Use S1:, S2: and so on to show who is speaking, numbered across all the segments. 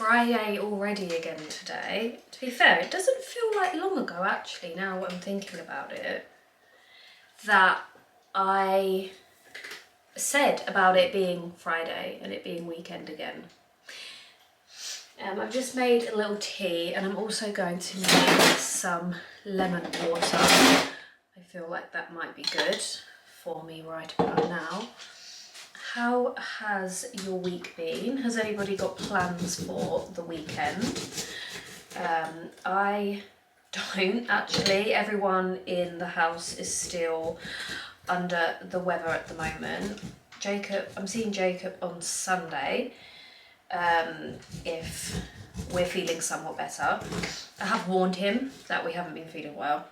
S1: Friday already again today. To be fair, it doesn't feel like long ago actually, now I'm thinking about it, that I said about it being Friday and it being weekend again. I've just made a little tea and I'm also going to make some lemon water. I feel like that might be good for me right about now. How has your week been? Has anybody got plans for the weekend? I don't actually. Everyone in the house is still under the weather at the moment. I'm seeing Jacob on Sunday, if we're feeling somewhat better. I have warned him that we haven't been feeling well,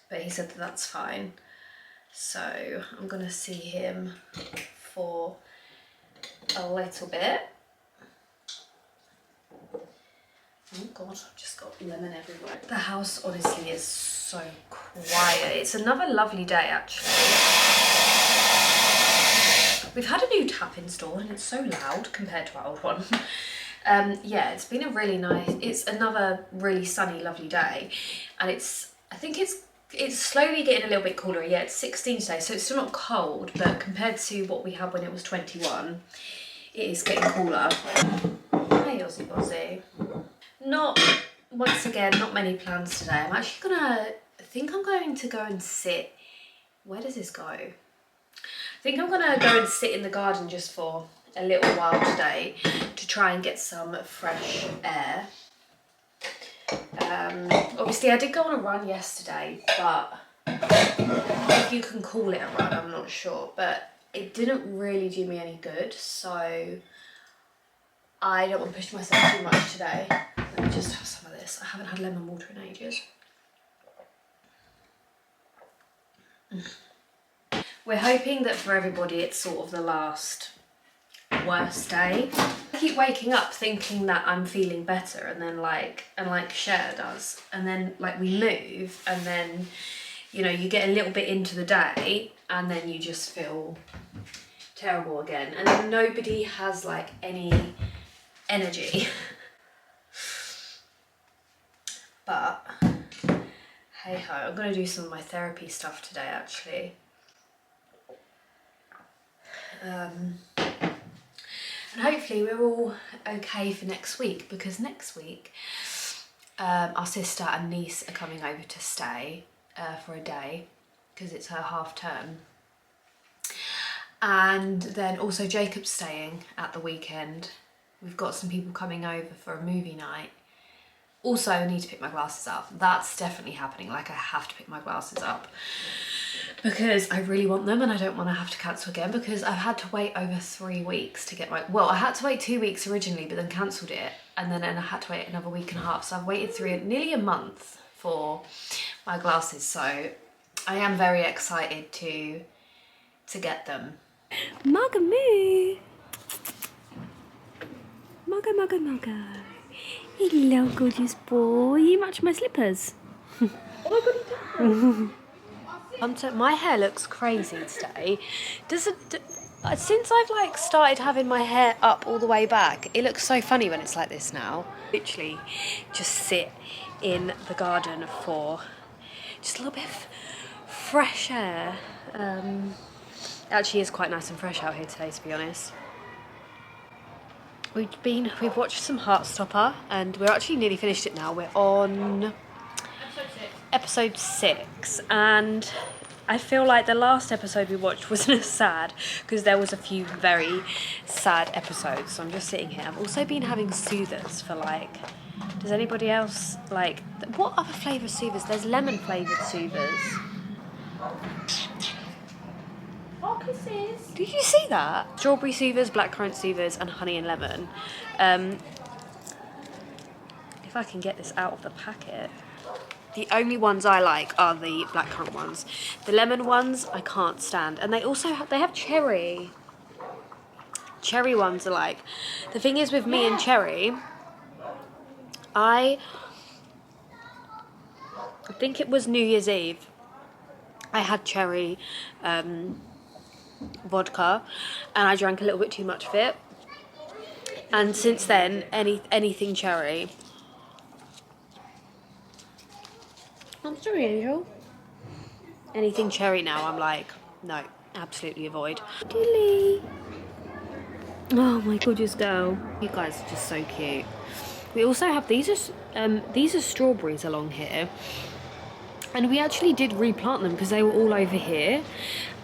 S1: but he said that that's fine. So I'm gonna see him for a little bit. Oh God, I've just got lemon everywhere. The house honestly is so quiet. It's another lovely day actually. We've had a new tap installed and it's so loud compared to our old one. Yeah, it's been a really nice, it's another really sunny, lovely day. And I think it's slowly getting a little bit cooler. Yeah, it's 16 today, so it's still not cold, but compared to what we had when it was 21, it is getting cooler. Hey, Aussie Bozzy. Once again, not many plans today. I think I'm going to go and sit, where does this go? I think I'm gonna go and sit in the garden just for a little while today to try and get some fresh air. Obviously I did go on a run yesterday, but if you can call it a run, I'm not sure, but it didn't really do me any good, so I don't want to push myself too much today. Let me just have some of this. I haven't had lemon water in ages. We're hoping that for everybody it's sort of the last worst day. I keep waking up thinking that I'm feeling better, and then like Cher does, and then like we move, and then you know you get a little bit into the day and then you just feel terrible again, and then nobody has like any energy. But hey ho, I'm gonna do some of my therapy stuff today actually. And hopefully we're all okay for next week, because next week our sister and niece are coming over to stay for a day because it's her half term, and then also Jacob's staying at the weekend. We've got some people coming over for a movie night. Also, I need to pick my glasses up. That's definitely happening. Like, I have to pick my glasses up because I really want them and I don't want to have to cancel again, because I've had to wait over 3 weeks to get my, well, I had to wait 2 weeks originally, but then cancelled it, and then I had to wait another week and a half. So I've waited nearly a month for my glasses. So I am very excited to get them. Mugga moo. Mugga, mugga, mugga. Hello, gorgeous boy. You match my slippers. Oh my God, my hair looks crazy today. Since I've like started having my hair up all the way back, it looks so funny when it's like this now. Literally just sit in the garden for just a little bit of fresh air. It actually is quite nice and fresh out here today, to be honest. We've watched some Heartstopper and we're actually nearly finished it now. We're on episode 6, and I feel like the last episode we watched wasn't as sad because there was a few very sad episodes. So I'm just sitting here. I've also been having soothers for like, does anybody else like, what other flavour soothers? There's lemon flavoured soothers. Oh, kisses. Did you see that? Strawberry soothers, blackcurrant soothers, and honey and lemon. If I can get this out of the packet. The only ones I like are the blackcurrant ones. The lemon ones I can't stand, and they also have cherry. Cherry ones are like, the thing is with me and cherry, I think it was New Year's Eve. I had cherry vodka and I drank a little bit too much of it. And since then, anything cherry. I'm sorry, Angel. Anything cherry now, I'm like, no, absolutely avoid. Dilly. Oh my gorgeous girl. You guys are just so cute. We also have these are strawberries along here. And we actually did replant them because they were all over here.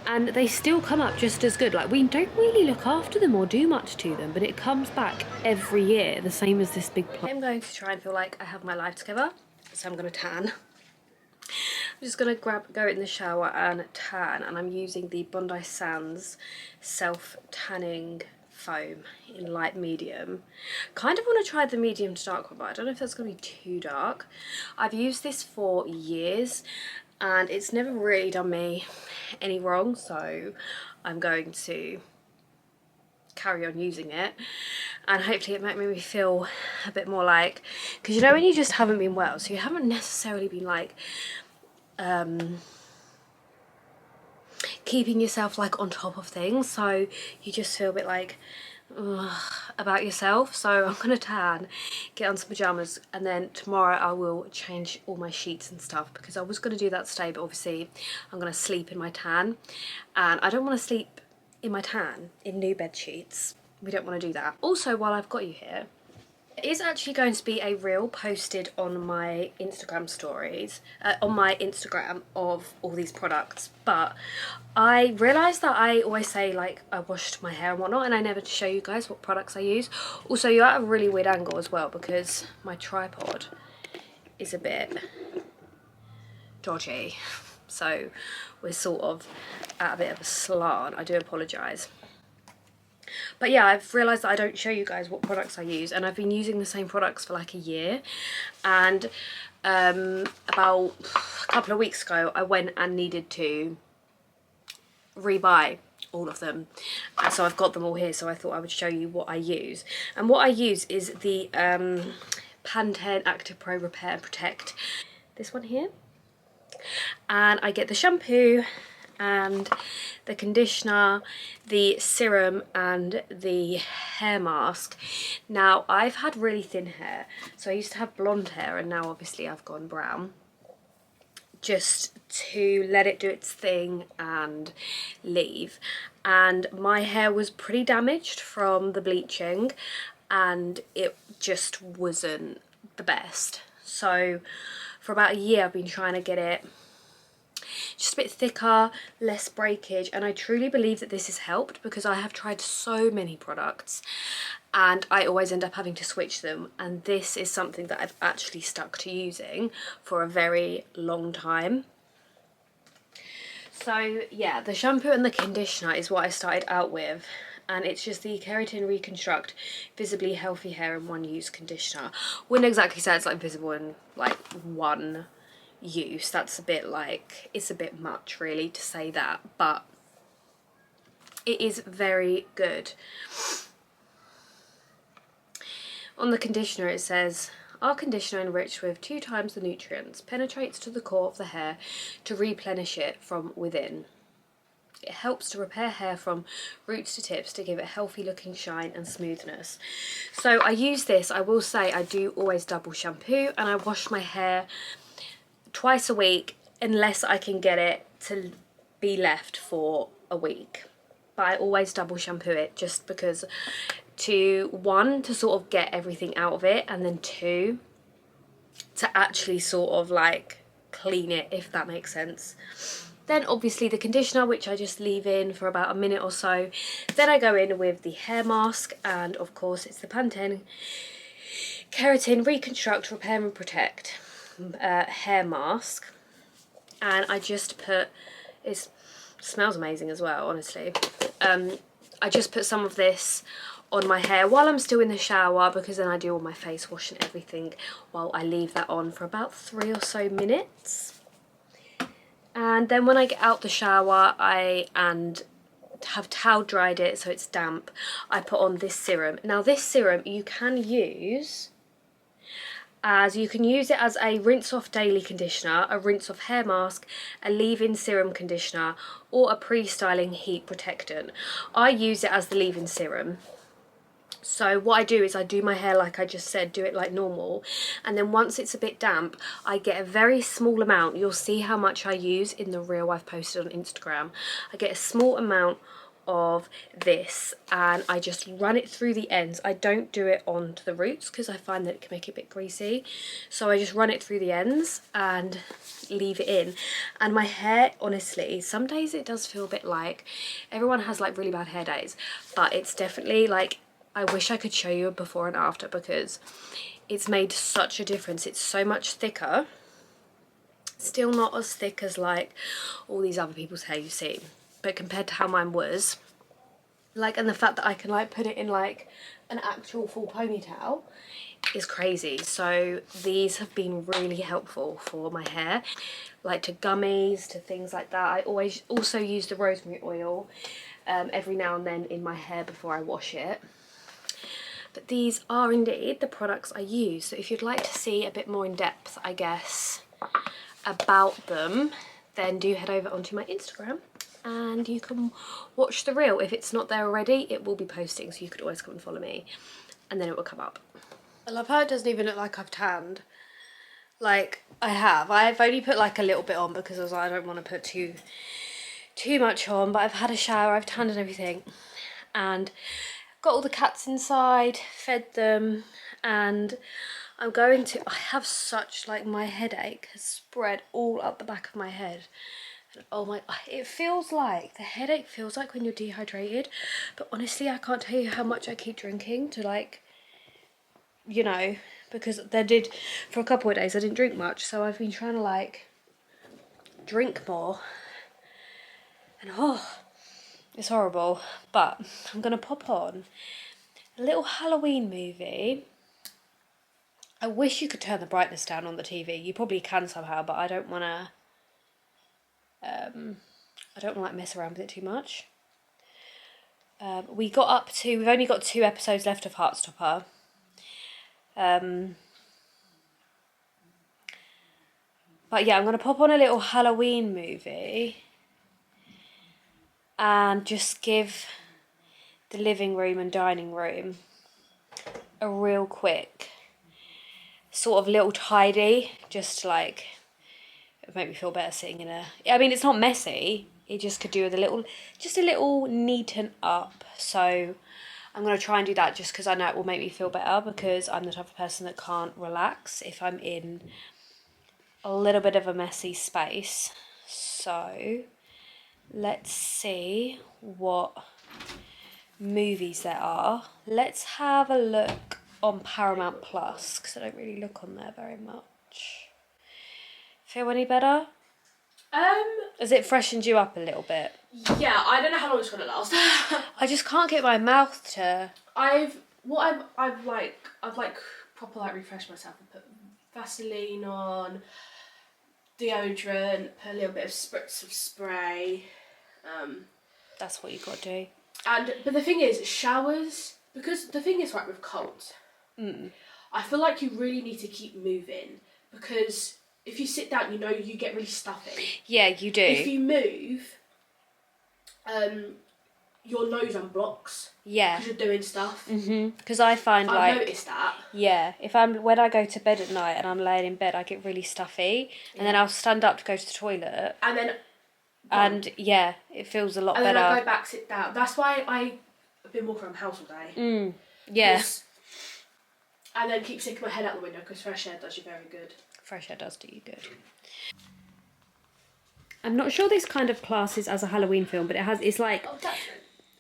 S1: And they still come up just as good. Like, we don't really look after them or do much to them, but it comes back every year, the same as this big plant. I'm going to try and feel like I have my life together, so I'm going to tan. I'm just going to go in the shower and tan, and I'm using the Bondi Sands self-tanning foam in light medium. Kind of want to try the medium to dark one, but I don't know if that's going to be too dark. I've used this for years and it's never really done me any wrong, so I'm going to carry on using it, and hopefully it might make me feel a bit more like, because you know when you just haven't been well, so you haven't necessarily been like keeping yourself like on top of things, so you just feel a bit like about yourself. So I'm gonna tan, get on some pajamas, and then tomorrow I will change all my sheets and stuff, because I was gonna do that today, but obviously I'm gonna sleep in my tan, and I don't want to sleep in my tan in new bed sheets. We don't want to do that. Also, while I've got you here, it is actually going to be a reel posted on my Instagram stories, on my Instagram, of all these products, but I realised that I always say like I washed my hair and whatnot, and I never show you guys what products I use. Also, you're at a really weird angle as well because my tripod is a bit dodgy, so we're sort of at a bit of a slant. I do apologise. But yeah, I've realised that I don't show you guys what products I use, and I've been using the same products for like a year, and about a couple of weeks ago I went and needed to rebuy all of them, and so I've got them all here, so I thought I would show you what I use. And what I use is the Pantene Active Pro Repair and Protect, this one here, and I get the shampoo and the conditioner, the serum and the hair mask. Now, I've had really thin hair, so I used to have blonde hair, and now obviously I've gone brown, just to let it do its thing and leave. And my hair was pretty damaged from the bleaching, and it just wasn't the best. So for about a year I've been trying to get it just a bit thicker, less breakage, and I truly believe that this has helped, because I have tried so many products and I always end up having to switch them, and this is something that I've actually stuck to using for a very long time. So yeah, the shampoo and the conditioner is what I started out with, and it's just the Keratin Reconstruct Visibly Healthy Hair in One Use Conditioner. Wouldn't exactly say it's like visible in like one use, that's a bit like, it's a bit much really to say that, but it is very good. On the conditioner it says, our conditioner enriched with 2 times the nutrients penetrates to the core of the hair to replenish it from within. It helps to repair hair from roots to tips to give it healthy looking shine and smoothness. So I use this, I will say I do always double shampoo, and I wash my hair twice a week unless I can get it to be left for a week. But I always double shampoo it, just because one, to sort of get everything out of it, and then 2, to actually sort of like clean it, if that makes sense. Then obviously the conditioner, which I just leave in for about a minute or so. Then I go in with the hair mask, and of course it's the Pantene Keratin Reconstruct Repair and Protect hair mask, and I just put, it smells amazing as well, honestly. I just put some of this on my hair while I'm still in the shower, because then I do all my face wash and everything while I leave that on for about 3 or so minutes. And then when I get out the shower and have towel dried it so it's damp, I put on this serum. Now this serum you can use it as a rinse off daily conditioner, a rinse off hair mask, a leave-in serum conditioner, or a pre-styling heat protectant. I use it as the leave-in serum, So what I do is I do my hair like I just said, do it like normal, and then once it's a bit damp, I get a very small amount. You'll see how much I use in the reel I've posted on Instagram. I get a small amount of this and I just run it through the ends. I don't do it onto the roots because I find that it can make it a bit greasy. So I just run it through the ends and leave it in. And my hair, honestly, some days it does feel a bit like, everyone has like really bad hair days, but it's definitely like, I wish I could show you a before and after because it's made such a difference. It's so much thicker. Still not as thick as like all these other people's hair you see, but compared to how mine was, like, and the fact that I can like put it in like an actual full ponytail is crazy. So these have been really helpful for my hair, like to gummies, to things like that. I always also use the rosemary oil every now and then in my hair before I wash it. But these are indeed the products I use. So if you'd like to see a bit more in depth, I guess, about them, then do head over onto my Instagram and you can watch the reel. If it's not there already, it will be posting, so you could always come and follow me and then it will come up. I love how it doesn't even look like I've tanned. Like I have. I've only put like a little bit on because I was like, I don't want to put too much on, but I've had a shower, I've tanned and everything, and got all the cats inside, fed them, and I'm going to, I have such, like, my headache has spread all up the back of my head. And oh my, it feels like, the headache feels like when you're dehydrated, but honestly I can't tell you how much I keep drinking to, like, you know, because for a couple of days I didn't drink much, so I've been trying to like drink more, and oh, it's horrible. But I'm gonna pop on a little Halloween movie. I wish you could turn the brightness down on the TV. You probably can somehow, but I don't want to like mess around with it too much. We've only got 2 episodes left of Heartstopper. But yeah, I'm going to pop on a little Halloween movie and just give the living room and dining room a real quick sort of little tidy, just to like make me feel better sitting in a, I mean, it's not messy, it just could do with a little neaten up. So I'm going to try and do that just because I know it will make me feel better, because I'm the type of person that can't relax if I'm in a little bit of a messy space. So let's see what movies there are. Let's have a look on Paramount Plus, because I don't really look on there very much. Feel any better? Has it freshened you up a little bit?
S2: Yeah, I don't know how long it's gonna last.
S1: I just can't get my mouth to.
S2: I've proper like refreshed myself and put Vaseline on, deodorant, put a little bit of spritz of spray.
S1: That's what you got to do.
S2: But the thing is, showers, because the thing is, right, with colds, I feel like you really need to keep moving, because if you sit down, you know, you get really stuffy.
S1: Yeah, you do.
S2: If you move, your nose unblocks.
S1: Yeah.
S2: Because you're doing stuff.
S1: Because I find
S2: I've noticed that.
S1: Yeah, when I go to bed at night and I'm laying in bed, I get really stuffy, and then I'll stand up to go to the toilet. And yeah, it feels a lot better.
S2: And then I go back, sit down. That's why I've been walking around the house all day.
S1: Yeah.
S2: And then keep sticking my head out the window, because fresh air does you very good.
S1: Fresh air does do you good. I'm not sure this kind of classes as a Halloween film, but it's like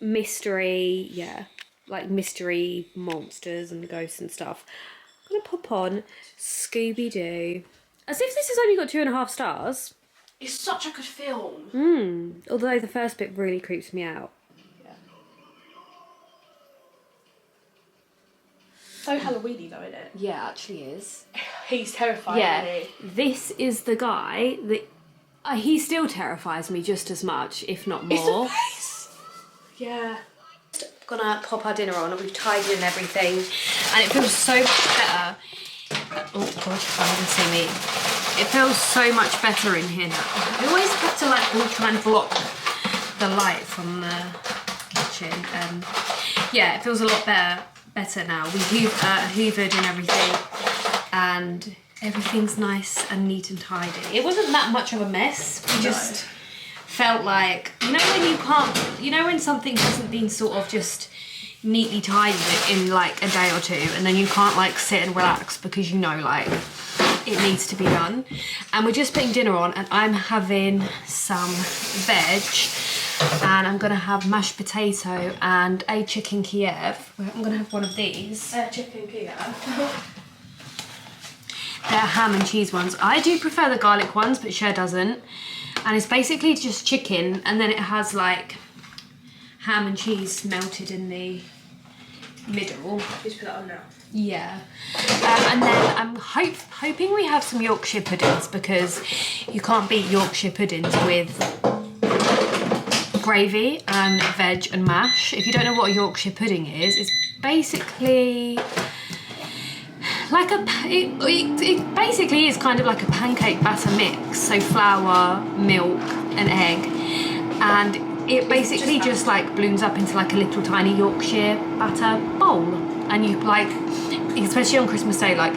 S1: mystery, yeah, like mystery monsters and ghosts and stuff. I'm gonna pop on Scooby-Doo. As if this has only got 2.5 stars.
S2: It's such a good film.
S1: Although the first bit really creeps me out.
S2: Yeah. So Halloweeny though, isn't it?
S1: Yeah, it actually is.
S2: He's terrifying.
S1: Yeah,
S2: isn't he?
S1: this is the guy that he still terrifies me just as much, if not more.
S2: It's the face. Yeah.
S1: Gonna pop our dinner on, and we've tidied and everything, and it feels so much better. Oh god, you can't even see me. It feels so much better in here now. I always have to like try and block the light from the kitchen. Yeah, it feels a lot better. better now. We hoovered and everything, and everything's nice and neat and tidy. It wasn't that much of a mess. We just felt like, you know when you can't, you know when something hasn't been sort of just neatly tidied in like a day or two, and then you can't like sit and relax because you know like it needs to be done. And we're just putting dinner on, and I'm having some veg, and I'm gonna have mashed potato and a chicken Kiev. I'm gonna have one of these.
S2: Chicken Kiev.
S1: They're ham and cheese ones. I do prefer the garlic ones, but Cher doesn't. And it's basically just chicken, and then it has like ham and cheese melted in the middle.
S2: Just put that on now.
S1: Yeah. And then I'm hoping we have some Yorkshire puddings, because you can't beat Yorkshire puddings with gravy and veg and mash. If you don't know what a Yorkshire pudding is, it's basically like it basically is kind of like a pancake batter mix. So flour, milk and egg, and it basically just like balloons up into like a little tiny Yorkshire batter bowl. And you like, especially on Christmas Day, like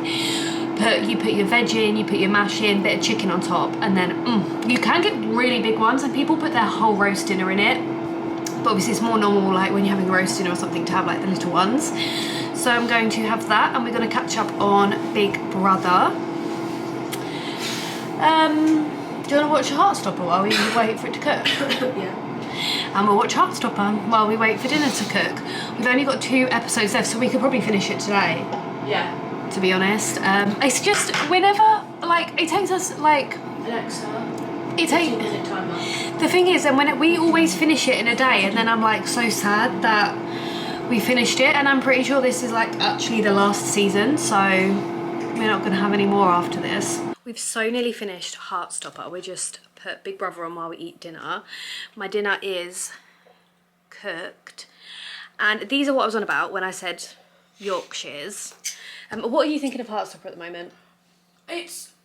S1: you put your veg in, you put your mash in, bit of chicken on top, and then you can get really big ones, and people put their whole roast dinner in it. But obviously it's more normal, like when you're having a roast dinner or something, to have like the little ones. So I'm going to have that, and we're going to catch up on Big Brother. Do you want to watch Heartstopper while we wait for it to cook?
S2: Yeah.
S1: And we'll watch Heartstopper while we wait for dinner to cook. We've only got 2 episodes left, so we could probably finish it today.
S2: Yeah.
S1: To be honest, it's just whenever, like, it takes us like
S2: Alexa.
S1: it takes.
S2: 15-minute timer.
S1: The thing is, and when we always finish it in a day, and then I'm like so sad that we finished it, and I'm pretty sure this is like actually the last season, so we're not gonna have any more after this. We've so nearly finished Heartstopper. We just put Big Brother on while we eat dinner. My dinner is cooked, and these are what I was on about when I said Yorkshires. What are you thinking of Heartstopper at the moment?
S2: Do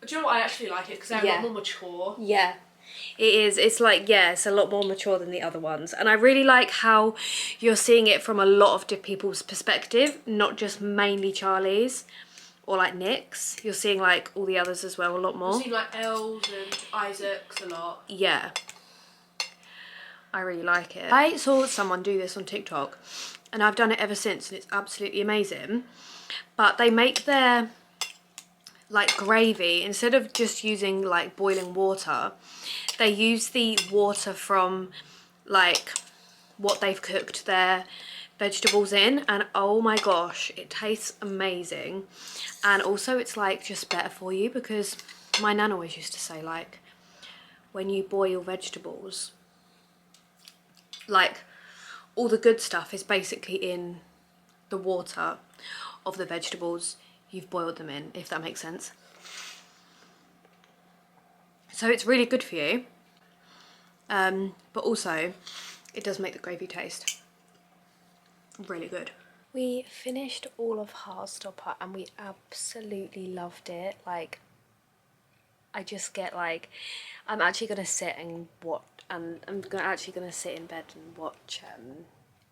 S2: you know what, I actually like it because they're a lot more mature.
S1: Yeah, it is. It's like, yeah, it's a lot more mature than the other ones. And I really like how you're seeing it from a lot of people's perspective, not just mainly Charlie's or like Nick's. You're seeing like all the others as well a lot more.
S2: You're seeing like Els and Isaac's a lot.
S1: Yeah. I really like it. I saw someone do this on TikTok, and I've done it ever since, and it's absolutely amazing. But they make their like gravy, instead of just using like boiling water, they use the water from like what they've cooked their vegetables in, and oh my gosh, it tastes amazing. And also it's like just better for you, because my nan always used to say, like, when you boil vegetables, like all the good stuff is basically in the water of the vegetables you've boiled them in, if that makes sense. So it's really good for you, but also it does make the gravy taste really good. We finished all of Heartstopper and we absolutely loved it. Like, I just get like, I'm actually gonna sit and watch, and I'm actually gonna sit in bed and watch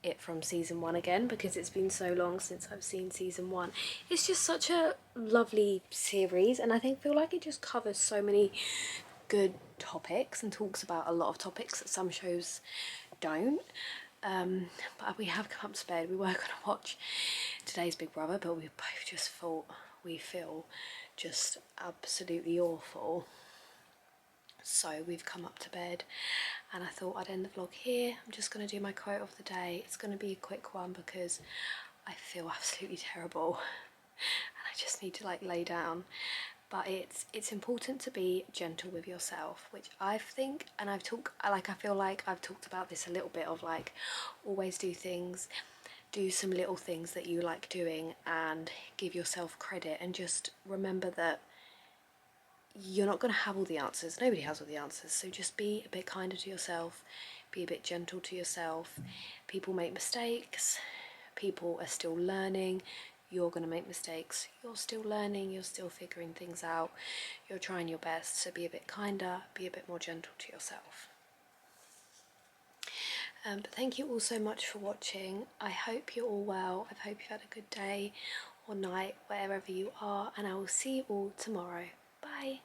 S1: it from season 1 again, because it's been so long since I've seen season 1. It's just such a lovely series, and I feel like it just covers so many good topics and talks about a lot of topics that some shows don't. But we have come up to bed. We were going to watch today's Big Brother, but we both just thought we feel just absolutely awful. So we've come up to bed, and I thought I'd end the vlog here. I'm just going to do my quote of the day. It's going to be a quick one because I feel absolutely terrible and I just need to like lay down. But it's important to be gentle with yourself, which I think, and I feel like I've talked about this a little bit, of like, always do some little things that you like doing, and give yourself credit, and just remember that you're not going to have all the answers. Nobody has all the answers. So just be a bit kinder to yourself, be a bit gentle to yourself. People make mistakes, people are still learning. You're going to make mistakes, you're still learning, you're still figuring things out, you're trying your best. So be a bit kinder, be a bit more gentle to yourself. But thank you all so much for watching. I hope you're all well. I hope you've had a good day or night wherever you are, and I will see you all tomorrow. Bye.